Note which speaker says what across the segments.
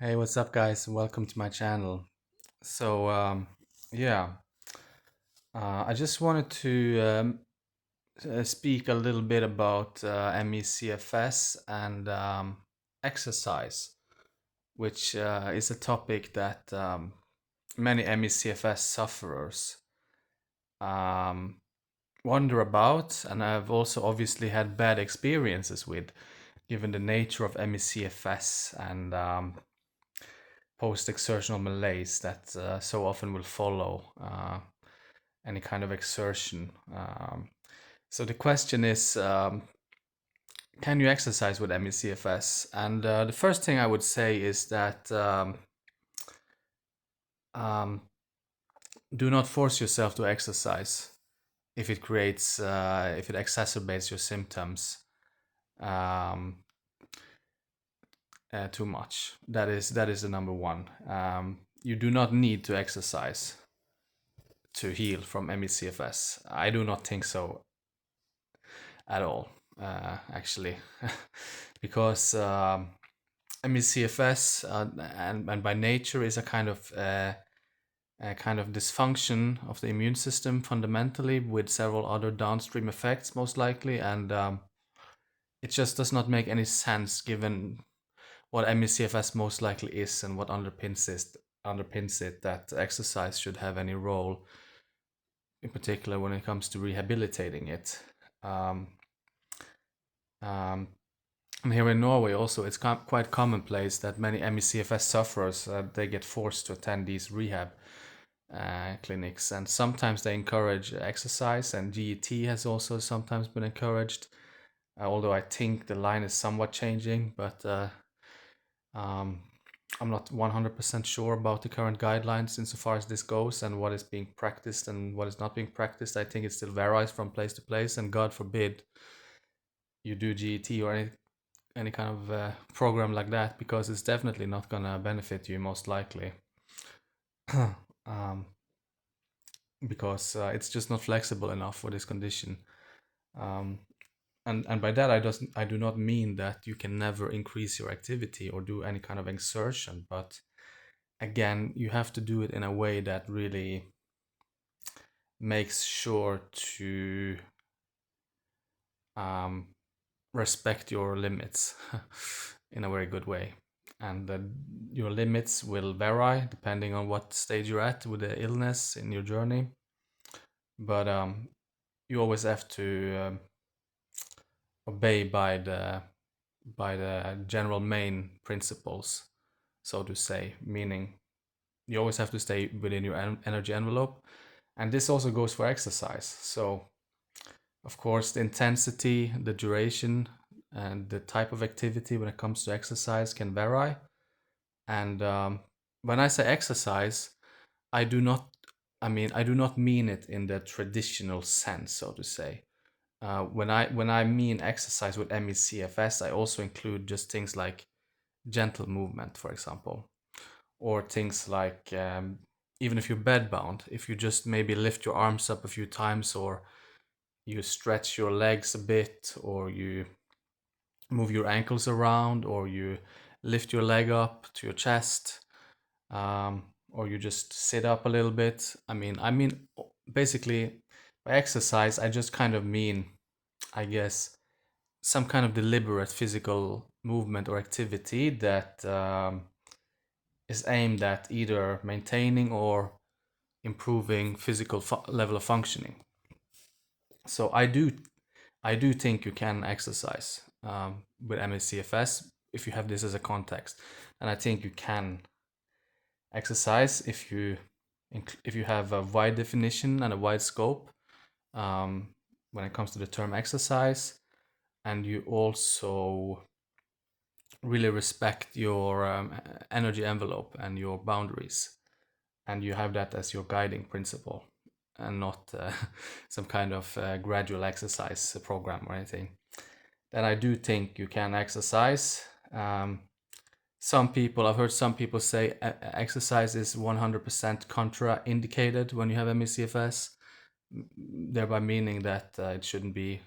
Speaker 1: Hey, what's up, guys? Welcome to my channel. So, yeah, I just wanted to speak a little bit about ME/CFS and exercise, which is a topic that many ME/CFS sufferers um, wonder about, and I've also obviously had bad experiences with, given the nature of ME/CFS and post-exertional malaise that so often will follow any kind of exertion. So the question is, can you exercise with ME/CFS? And the first thing I would say is that um, do not force yourself to exercise if it exacerbates your symptoms um, too much. That is the number one. You do not need to exercise to heal from ME/CFS. I do not think so at all, actually, because ME/CFS and by nature is a kind of dysfunction of the immune system fundamentally, with several other downstream effects most likely, and it just does not make any sense given what ME/CFS most likely is and what underpins it that exercise should have any role, in particular when it comes to rehabilitating it. Um, um, and here in Norway also, it's quite commonplace that many ME/CFS sufferers, they get forced to attend these rehab clinics, and sometimes they encourage exercise, and GET has also sometimes been encouraged, although I think the line is somewhat changing, but um, I'm not 100% sure about the current guidelines insofar as this goes and what is being practiced and what is not being practiced. I think it still varies from place to place, and God forbid you do GET or any kind of program like that, because it's definitely not gonna benefit you most likely. um, because it's just not flexible enough for this condition. Um, and by that I do not mean that you can never increase your activity or do any kind of exertion, but again, you have to do it in a way that really makes sure to um, respect your limits in a very good way. And your limits will vary depending on what stage you're at with the illness in your journey. But you always have to obey by the general main principles, so to say. Meaning, you always have to stay within your energy envelope, and this also goes for exercise. So, of course, the intensity, the duration, and the type of activity when it comes to exercise can vary. And when I say exercise, I do not, I do not mean it in the traditional sense, so to say. When I mean exercise with ME/CFS, I also include just things like gentle movement, for example, or things like even if you're bedbound, if you just maybe lift your arms up a few times, or you stretch your legs a bit, or you move your ankles around, or you lift your leg up to your chest, or you just sit up a little bit. I mean, basically, by exercise, I just kind of mean, I guess, some kind of deliberate physical movement or activity that is aimed at either maintaining or improving physical level of functioning. So I do think you can exercise with ME/CFS if you have this as a context, and I think you can exercise if you have a wide definition and a wide scope when it comes to the term exercise, and you also really respect your energy envelope and your boundaries, and you have that as your guiding principle, and not some kind of gradual exercise program or anything. Then I do think you can exercise. I've heard some people say exercise is 100% contraindicated when you have ME/CFS, thereby meaning that it shouldn't be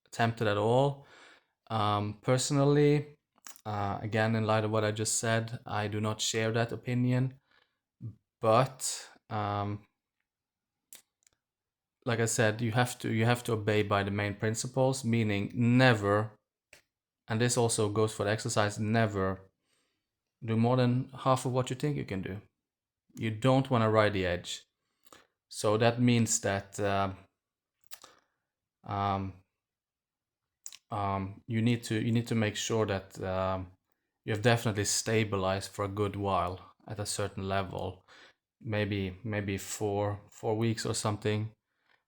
Speaker 1: attempted at all. Personally, Again, in light of what I just said, I do not share that opinion. But like I said, you have to obey by the main principles, meaning never, and this also goes for the exercise, never do more than half of what you think you can do. You don't want to ride the edge. So that means that um, you need to make sure that you have definitely stabilized for a good while at a certain level, maybe 4 weeks or something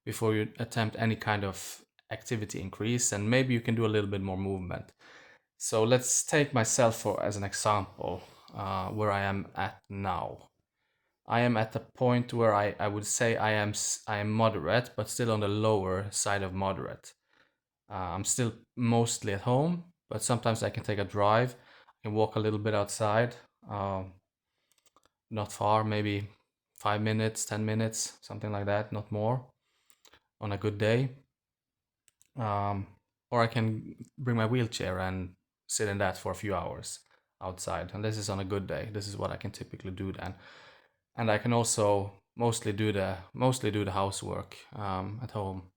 Speaker 1: before you attempt any kind of activity increase, and maybe you can do a little bit more movement. So let's take myself as an example, where I am at now. I am at the point where I would say I am moderate, but still on the lower side of moderate. I'm still mostly at home, but sometimes I can take a drive. I can walk a little bit outside, um, not far, maybe 5 minutes, 10 minutes, something like that, not more, on a good day. Um, or I can bring my wheelchair and sit in that for a few hours outside. And this is on a good day. This is what I can typically do then. And I can also mostly do the housework at home,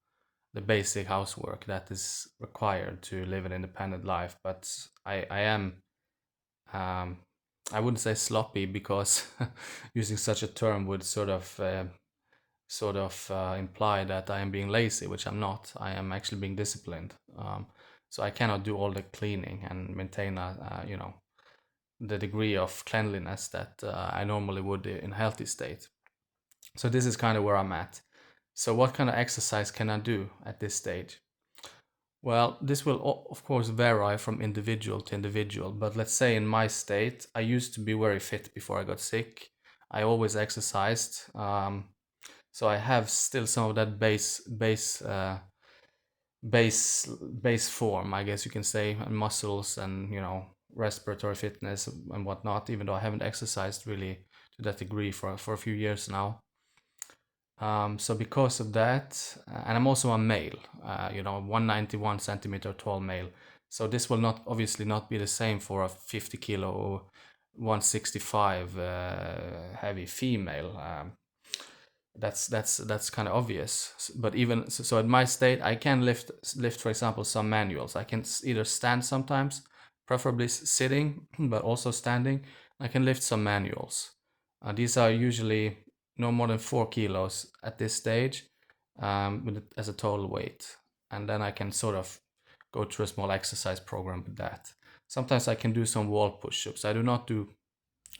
Speaker 1: the basic housework that is required to live an independent life. But I am, um, I wouldn't say sloppy, because using such a term would sort of imply that I am being lazy, which I'm not. I am actually being disciplined. So I cannot do all the cleaning and maintain the degree of cleanliness that I normally would in a healthy state. So this is kind of where I'm at. So what kind of exercise can I do at this stage? Well, this will of course vary from individual to individual, but let's say in my state, I used to be very fit before I got sick. I always exercised, so I have still some of that base form, I guess you can say, and muscles and respiratory fitness and whatnot. Even though I haven't exercised really to that degree for a few years now. So because of that, and I'm also a male, 191 centimeter tall male. So this will not obviously not be the same for a 50 kilo or 165 heavy female. That's kind of obvious. But even so, at my state, I can lift, for example, some manuals. I can either stand sometimes, preferably sitting, but also standing. I can lift some manuals. These are usually no more than 4 kilos at this stage, as a total weight, and then I can sort of go through a small exercise program with that. Sometimes I can do some wall push-ups. I do not do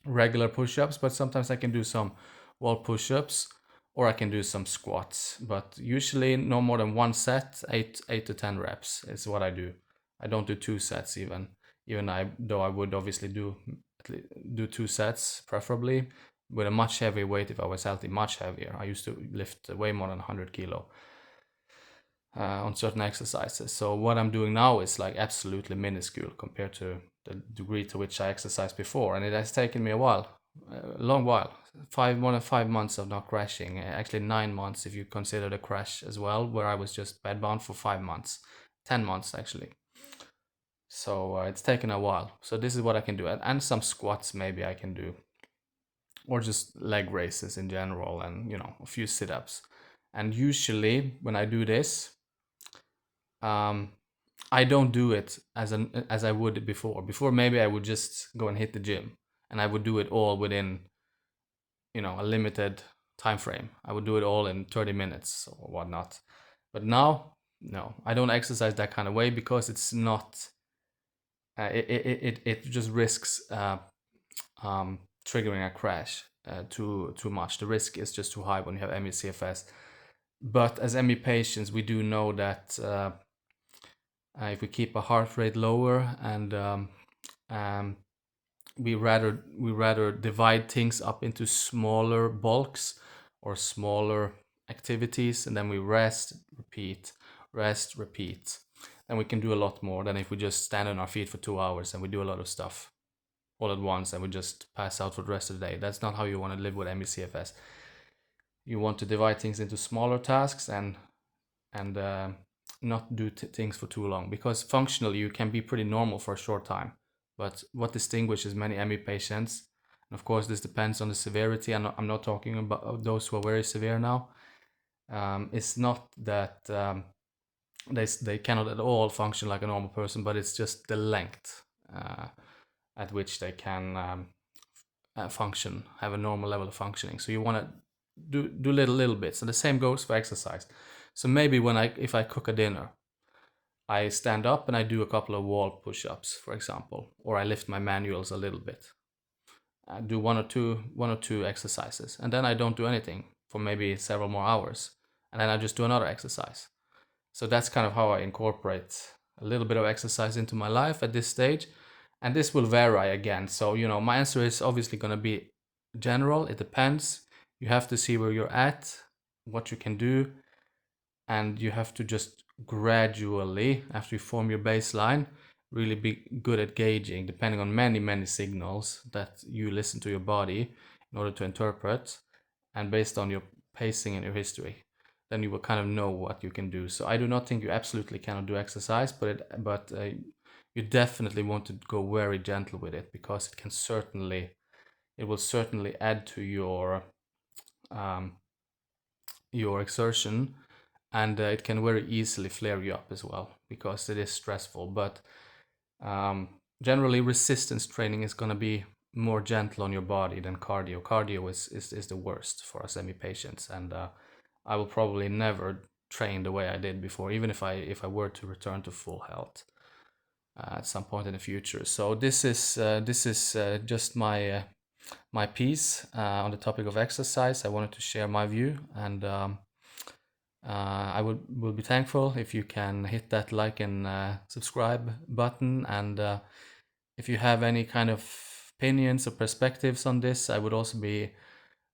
Speaker 1: regular push-ups, but sometimes I can do some wall push-ups, or I can do some squats. But usually no more than one set, 8 to 10 reps is what I do. I don't do 2 sets though I would obviously do 2 sets, preferably with a much heavier weight if I was healthy, much heavier. I used to lift way more than 100 kilo on certain exercises. So what I'm doing now is like absolutely minuscule compared to the degree to which I exercised before, and it has taken me a while, a long while, more than 5 months of not crashing. Actually, 9 months if you consider the crash as well, where I was just bedbound for 5 months, 10 months actually. So it's taken a while. So this is what I can do, and some squats maybe I can do, or just leg raises in general, and a few sit-ups. And usually when I do this, um, I don't do it as I would before. Before, maybe I would just go and hit the gym, and I would do it all within a limited time frame. I would do it all in 30 minutes or whatnot. But now, no, I don't exercise that kind of way, because it's not. It just risks triggering a crash too much. The risk is just too high when you have ME CFS. But as ME patients, we do know that if we keep our heart rate lower, and we rather divide things up into smaller bulks or smaller activities, and then we rest, repeat, and we can do a lot more than if we just stand on our feet for 2 hours and we do a lot of stuff all at once and we just pass out for the rest of the day. That's not how you want to live with ME/CFS. You want to divide things into smaller tasks and not do things for too long, because functionally you can be pretty normal for a short time, But what distinguishes many ME patients, and of course this depends on the severity, I'm not talking about those who are very severe now, it's not that they cannot at all function like a normal person, but it's just the length at which they can function, have a normal level of functioning. So you want to do little bits, and the same goes for exercise. So maybe if I cook a dinner, I stand up and I do a couple of wall push-ups, for example, or I lift my manuals a little bit. I do one or two exercises, and then I don't do anything for maybe several more hours, and then I just do another exercise. So that's kind of how I incorporate a little bit of exercise into my life at this stage, and this will vary again. So my answer is obviously going to be general. It depends. You have to see where you're at, what you can do, and you have to just gradually, after you form your baseline, really be good at gauging, depending on many signals that you listen to your body in order to interpret, and based on your pacing and your history, then you will kind of know what you can do. So I do not think you absolutely cannot do exercise, but you definitely want to go very gentle with it, because it will certainly add to your exertion, and it can very easily flare you up as well, because it is stressful. But generally resistance training is going to be more gentle on your body than cardio. Cardio is the worst for us ME patients, and I will probably never train the way I did before, even if I were to return to full health at some point in the future. So this is just my piece on the topic of exercise. I wanted to share my view, and I will be thankful if you can hit that like and subscribe button. And if you have any kind of opinions or perspectives on this, I would also be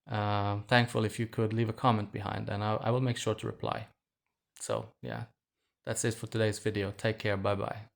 Speaker 1: thankful if you could leave a comment behind, and I will make sure to reply. So yeah, that's it for today's video. Take care. Bye bye.